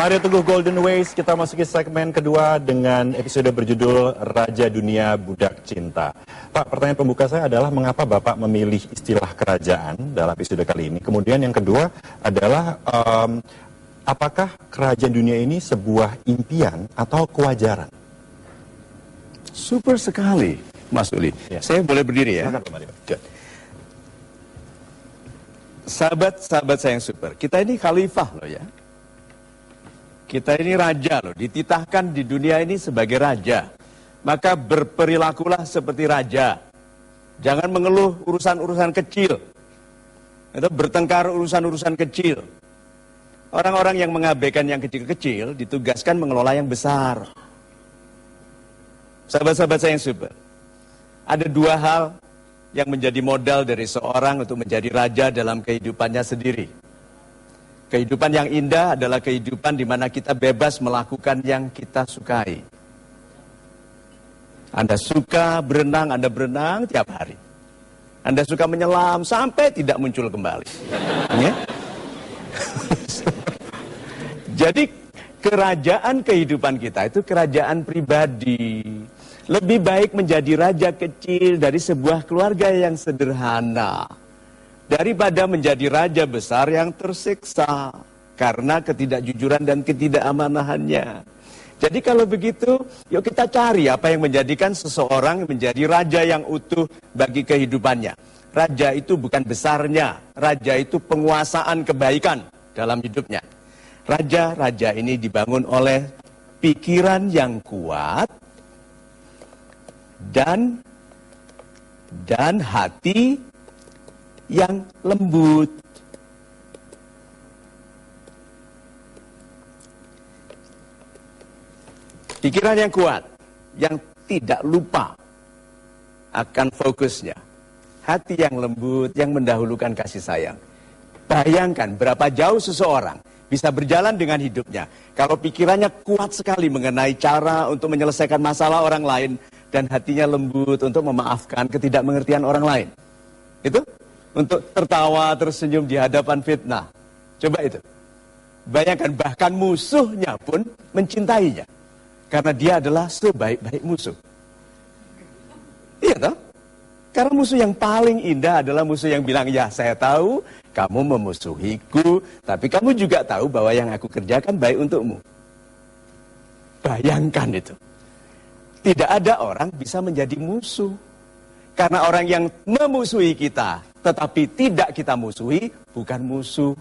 Mario Teguh Golden Ways, kita masuki segmen kedua dengan episode berjudul Raja Dunia Budak Cinta. Pak, pertanyaan pembuka saya adalah mengapa Bapak memilih istilah kerajaan dalam episode kali ini? Kemudian yang kedua adalah apakah kerajaan dunia ini sebuah impian atau kewajaran? Super sekali, Mas Uli. Ya. Saya boleh berdiri ya? Sahabat-sahabat saya yang super, kita ini khalifah loh ya. Kita ini raja loh, dititahkan di dunia ini sebagai raja. Maka berperilakulah seperti raja. Jangan mengeluh urusan-urusan kecil. Atau bertengkar urusan-urusan kecil. Orang-orang yang mengabaikan yang kecil-kecil ditugaskan mengelola yang besar. Sahabat-sahabat saya yang super. Ada dua hal yang menjadi modal dari seorang untuk menjadi raja dalam kehidupannya sendiri. Kehidupan yang indah adalah kehidupan di mana kita bebas melakukan yang kita sukai. Anda suka berenang, Anda berenang tiap hari. Anda suka menyelam sampai tidak muncul kembali. Ya? Jadi kerajaan kehidupan kita itu kerajaan pribadi. Lebih baik menjadi raja kecil dari sebuah keluarga yang sederhana daripada menjadi raja besar yang tersiksa karena ketidakjujuran dan ketidakαμanahannya. Jadi kalau begitu, yuk kita cari apa yang menjadikan seseorang menjadi raja yang utuh bagi kehidupannya. Raja itu bukan besarnya, raja itu penguasaan kebaikan dalam hidupnya. Raja-raja ini dibangun oleh pikiran yang kuat dan hati yang lembut. Pikiran yang kuat, yang tidak lupa akan fokusnya. Hati yang lembut, yang mendahulukan kasih sayang. Bayangkan berapa jauh seseorang bisa berjalan dengan hidupnya kalau pikirannya kuat sekali mengenai cara untuk menyelesaikan masalah orang lain dan hatinya lembut untuk memaafkan ketidakmengertian orang lain. Itu untuk tertawa tersenyum di hadapan fitnah. Coba itu. Bayangkan bahkan musuhnya pun mencintainya. Karena dia adalah sebaik-baik musuh. Iya toh? Karena musuh yang paling indah adalah musuh yang bilang, ya saya tahu kamu memusuhiku, tapi kamu juga tahu bahwa yang aku kerjakan baik untukmu. Bayangkan itu. Tidak ada orang bisa menjadi musuh. Karena orang yang memusuhi kita, tetapi tidak kita musuhi, bukan musuh.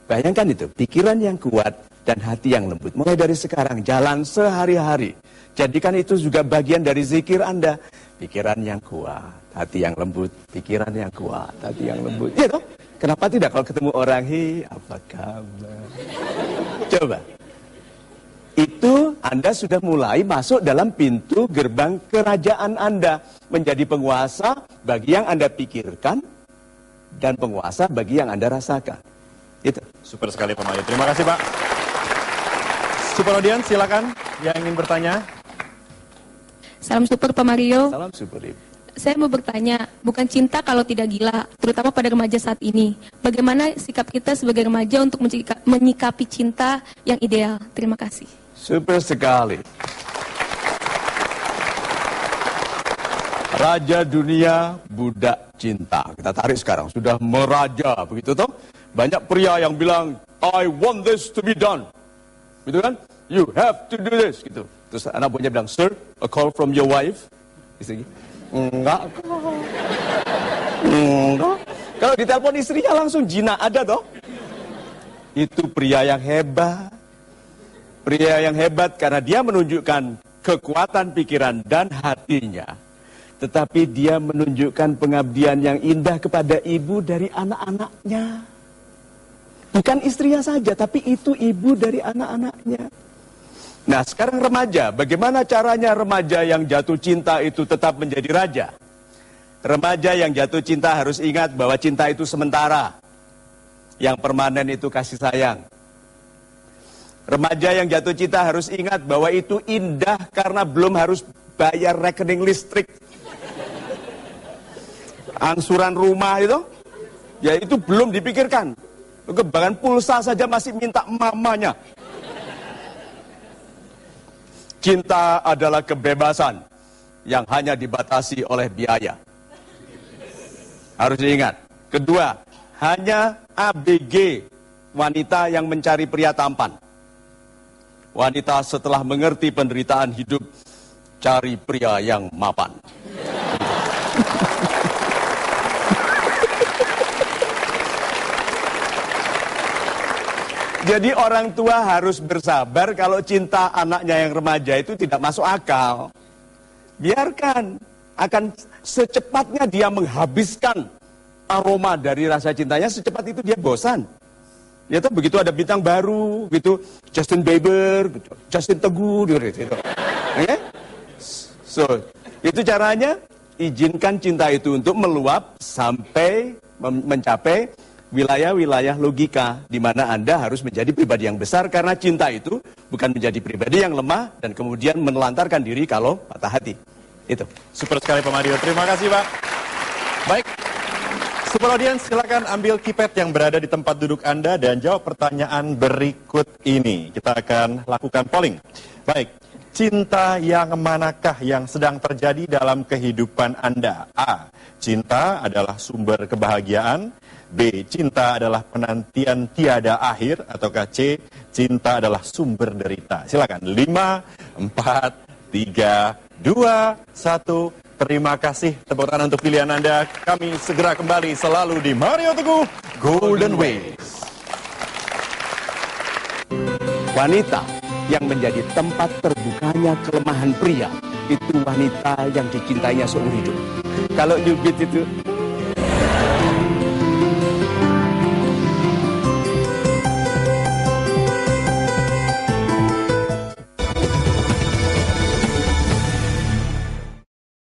Bayangkan itu, pikiran yang kuat dan hati yang lembut. Mulai dari sekarang, jalan sehari-hari. Jadikan itu juga bagian dari zikir Anda. Pikiran yang kuat, hati yang lembut. Pikiran yang kuat, hati yang lembut. Iya toh? Kenapa tidak kalau ketemu orang, hi, apa kabar? Coba. Itu Anda sudah mulai masuk dalam pintu gerbang kerajaan Anda. Menjadi penguasa bagi yang Anda pikirkan dan penguasa bagi yang Anda rasakan. Itu. Super sekali Pak Mario. Terima kasih Pak. Super audience, silakan yang ingin bertanya. Salam super Pak Mario. Salam super. Saya mau bertanya, bukan cinta kalau tidak gila, terutama pada remaja saat ini. Bagaimana sikap kita sebagai remaja untuk menyikapi cinta yang ideal? Terima kasih. Super sekali. Raja dunia, budak cinta. Kita tarik sekarang, sudah meraja, begitu toh? Banyak pria yang bilang, I want this to be done. Gitu kan? You have to do this, gitu. Terus anak buahnya bilang, sir, a call from your wife. Istri, enggak. Enggak. Kalau ditelepon istrinya langsung jinak ada toh? Itu pria yang hebat. Pria yang hebat karena dia menunjukkan kekuatan pikiran dan hatinya. Tetapi dia menunjukkan pengabdian yang indah kepada ibu dari anak-anaknya. Bukan istrinya saja, tapi itu ibu dari anak-anaknya. Nah sekarang remaja, bagaimana caranya remaja yang jatuh cinta itu tetap menjadi raja? Remaja yang jatuh cinta harus ingat bahwa cinta itu sementara. Yang permanen itu kasih sayang. Remaja yang jatuh cinta harus ingat bahwa itu indah karena belum harus bayar rekening listrik. Angsuran rumah itu, ya itu belum dipikirkan. Bahkan pulsa saja masih minta mamanya. Cinta adalah kebebasan yang hanya dibatasi oleh biaya. Harus diingat. Kedua, hanya ABG wanita yang mencari pria tampan. Wanita setelah mengerti penderitaan hidup, cari pria yang mapan. Jadi orang tua harus bersabar kalau cinta anaknya yang remaja itu tidak masuk akal. Biarkan, akan secepatnya dia menghabiskan aroma dari rasa cintanya, secepat itu dia bosan. Ya tuh, begitu ada bintang baru, gitu, Justin Bieber, gitu, Justin Teguh, gitu. Okay? So, itu caranya, izinkan cinta itu untuk meluap sampai mencapai wilayah-wilayah logika di mana Anda harus menjadi pribadi yang besar, karena cinta itu bukan menjadi pribadi yang lemah dan kemudian menelantarkan diri kalau patah hati. Itu. Super sekali Pak Mario, terima kasih Pak. Baik, Super Audience silakan ambil keypad yang berada di tempat duduk Anda dan jawab pertanyaan berikut ini. Kita akan lakukan polling. Baik, cinta yang manakah yang sedang terjadi dalam kehidupan Anda? A. Cinta adalah sumber kebahagiaan. B. Cinta adalah penantian tiada akhir. Ataukah C. Cinta adalah sumber derita. Silakan. 5, 4, 3, 2, 1. Terima kasih. Tepuk tangan untuk pilihan Anda. Kami segera kembali selalu di Mario Teguh Golden Ways. Wanita yang menjadi tempat terbukanya kelemahan pria, itu wanita yang dicintainya seumur hidup. Kalau nyubit itu